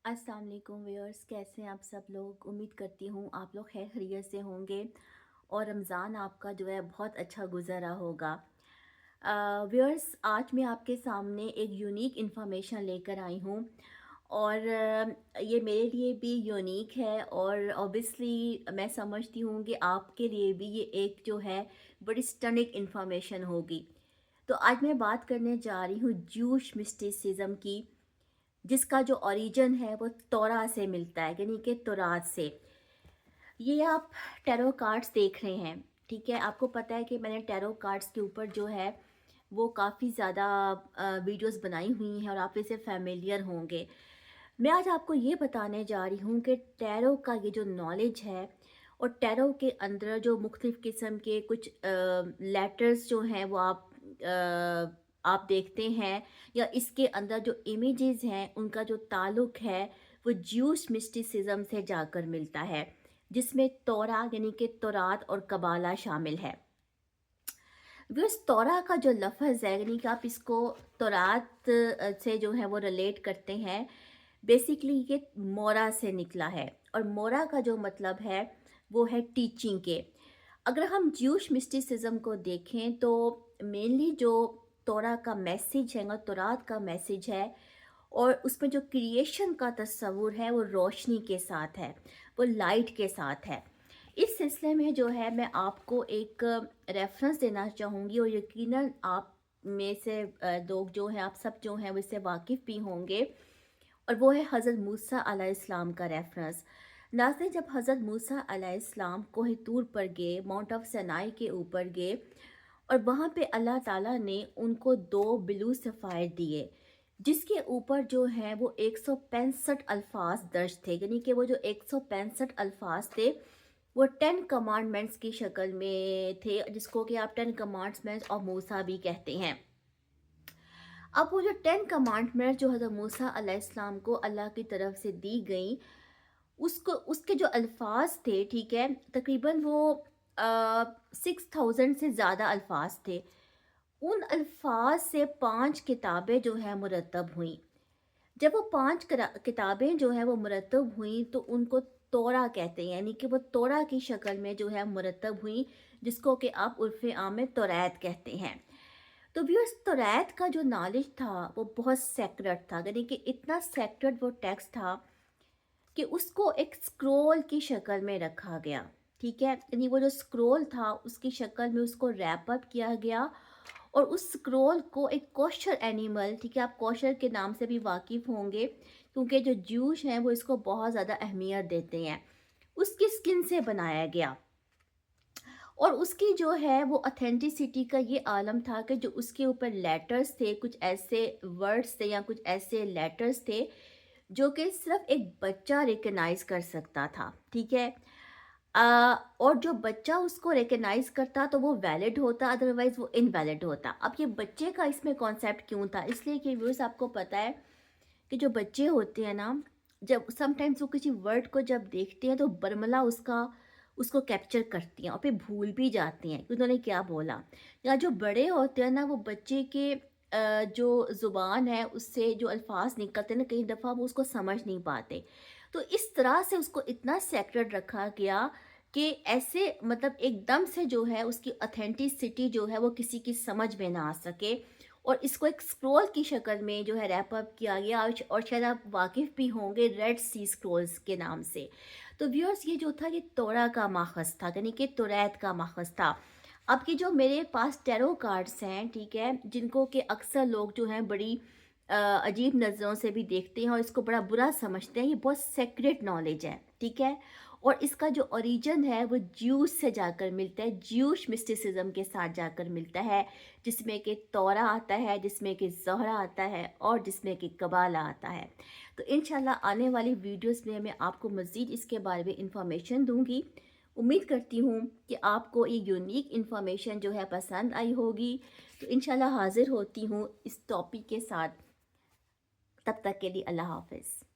अस्सलाम वालेकुम व्यूअर्स, कैसे हैं आप सब लोग। उम्मीद करती हूँ आप लोग खैर खैरियत से होंगे और रमज़ान आपका जो है बहुत अच्छा गुज़रा होगा। व्यूअर्स, आज मैं आपके सामने एक यूनिक इन्फॉर्मेशन लेकर आई हूँ और ये मेरे लिए भी यूनिक है और ऑब्वियसली मैं समझती हूँ कि आपके लिए भी ये एक जो है बड़ी स्टनिक इन्फॉर्मेशन होगी। तो आज मैं बात करने जा रही हूँ ज्यूश मिस्टिसिज्म की, जिसका जो ओरिजिन है वो तौरा से मिलता है, यानी कि तौरात से। ये आप टैरो कार्ड्स देख रहे हैं, ठीक है। आपको पता है कि मैंने टैरो कार्ड्स के ऊपर जो है वो काफ़ी ज़्यादा वीडियोस बनाई हुई हैं और आप इससे फैमिलियर होंगे। मैं आज आपको ये बताने जा रही हूँ कि टैरो का ये जो नॉलेज है और टैरो के अंदर जो मुख्तलिफ़ किस्म के कुछ लेटर्स जो हैं वो आप देखते हैं, या इसके अंदर जो इमेजेस हैं उनका जो ताल्लुक़ है वो ज्यूस मिस्टिसिज्म से जाकर मिलता है, जिसमें तौरा यानी कि तौरात और कबाला शामिल है। इस तौरा का जो लफ्ज़ है, यानी कि आप इसको तौरात से जो है वो रिलेट करते हैं। बेसिकली ये मोरा से निकला है और मोरा का जो मतलब है वो है टीचिंग के। अगर हम ज्यूश मिस्टिसिज्म को देखें तो मेनली जो तौरा का मैसेज है और तौरात का मैसेज है, और उसमें जो क्रिएशन का तस्वुर है वो रोशनी के साथ है, वो लाइट के साथ है। इस सिलसिले में जो है मैं आपको एक रेफरेंस देना चाहूँगी और यकीनन आप में से लोग जो हैं, आप सब जो हैं वो इससे वाकिफ़ भी होंगे, और वो है हज़रत मूसा अलैहिस्सलाम का रेफरेंस। नाज़रीन, जब हज़रत मूसा अलैहिस्सलाम कोह तूर पर गए, माउंट ऑफ सनाई के ऊपर गए, और वहाँ पे अल्लाह ताला ने उनको 2 ब्लू सफ़ायर दिए, जिसके ऊपर जो है वो 165 अल्फाज दर्ज थे, यानी कि वो जो 165 अल्फाज थे वो 10 कमांडमेंट्स की शक्ल में थे, जिसको कि आप 10 कमांडमेंट्स ऑफ मूसा भी कहते हैं। अब वो जो 10 कमांडमेंट जो हज़रत मूसा अलैहिस्सलाम को अल्लाह की तरफ से दी गई, उसको उसके जो अल्फाज थे, ठीक है, तकरीबन वो 6000 से ज़्यादा अल्फाज थे। उन अल्फाज से 5 किताबें जो हैं मुरतब हुई। जब वो 5 किताबें जो हैं वो मुरतब हुई तो उनको तौरा कहते हैं, यानी कि वो तौरा की शक्ल में जो है मुरतब हुई, जिसको कि आप उर्फ़ आम में तौरात कहते हैं। तो व्यूअर्स, तौरात का जो नॉलेज था वो बहुत सेक्रेट था, यानी कि इतना सेक्रेट वो टेक्स्ट था कि उसको एक स्क्रोल की शक्ल में रखा गया, ठीक है। यानी वो जो स्क्रोल था उसकी शक्ल में उसको रैप अप किया गया, और उस स्क्रोल को एक कोशर एनिमल, ठीक है, आप कोशर के नाम से भी वाकिफ़ होंगे क्योंकि जो ज्यूश हैं वो इसको बहुत ज़्यादा अहमियत देते हैं, उसकी स्किन से बनाया गया। और उसकी जो है वो ऑथेंटिसिटी का ये आलम था कि जो उसके ऊपर लेटर्स थे, कुछ ऐसे वर्ड्स थे या कुछ ऐसे लेटर्स थे जो कि सिर्फ एक बच्चा रिकग्नाइज कर सकता था, ठीक है। और जो बच्चा उसको रिकग्नाइज करता तो वो वैलिड होता, अदरवाइज वो इनवैलिड होता। अब ये बच्चे का इसमें कॉन्सेप्ट क्यों था, इसलिए कि व्यूअर्स आपको पता है कि जो बच्चे होते हैं ना, जब समटाइम्स वो किसी वर्ड को जब देखते हैं तो बरमला उसका उसको कैप्चर करती हैं और फिर भूल भी जाती हैं कि उन्होंने क्या बोला। या जो बड़े होते हैं ना, वो बच्चे के जो ज़ुबान है उससे जो अल्फाज निकलते हैं ना, कई दफ़ा वो उसको समझ नहीं पाते। तो इस तरह से उसको इतना सेक्रेट रखा गया कि ऐसे मतलब एकदम से जो है उसकी ऑथेंटिसिटी जो है वो किसी की समझ में ना आ सके, और इसको एक स्क्रॉल की शक्ल में जो है रैप अप किया गया। और शायद आप वाकिफ़ भी होंगे रेड सी स्क्रॉल्स के नाम से। तो व्यूअर्स, ये जो था ये तोरा का माखज़ था, यानी कि तौरात का माखज़ था। अब ये जो मेरे पास टैरो कार्ड्स हैं, ठीक है, जिनको कि अक्सर लोग जो हैं बड़ी अजीब नज़रों से भी देखते हैं और इसको बड़ा बुरा समझते हैं, ये बहुत सेक्रेट नॉलेज है, ठीक है। और इसका जो ओरिजिन है वो ज्यूस से जाकर मिलता है, ज्यूश मिस्टिसिज्म के साथ जाकर मिलता है, जिसमें कि तौरा आता है, जिसमें कि ज़ोहरा आता है और जिसमें कि कबाला आता है। तो इंशाल्लाह आने वाली वीडियोस में मैं आपको मज़ीद इसके बारे में इंफॉर्मेशन दूंगी। उम्मीद करती हूँ कि आपको ये यूनिक इन्फॉर्मेशन जो है पसंद आई होगी। तो इंशाल्लाह हाज़िर होती हूँ इस टॉपिक के साथ। तब तक के लिए अल्लाह हाफ़िज़।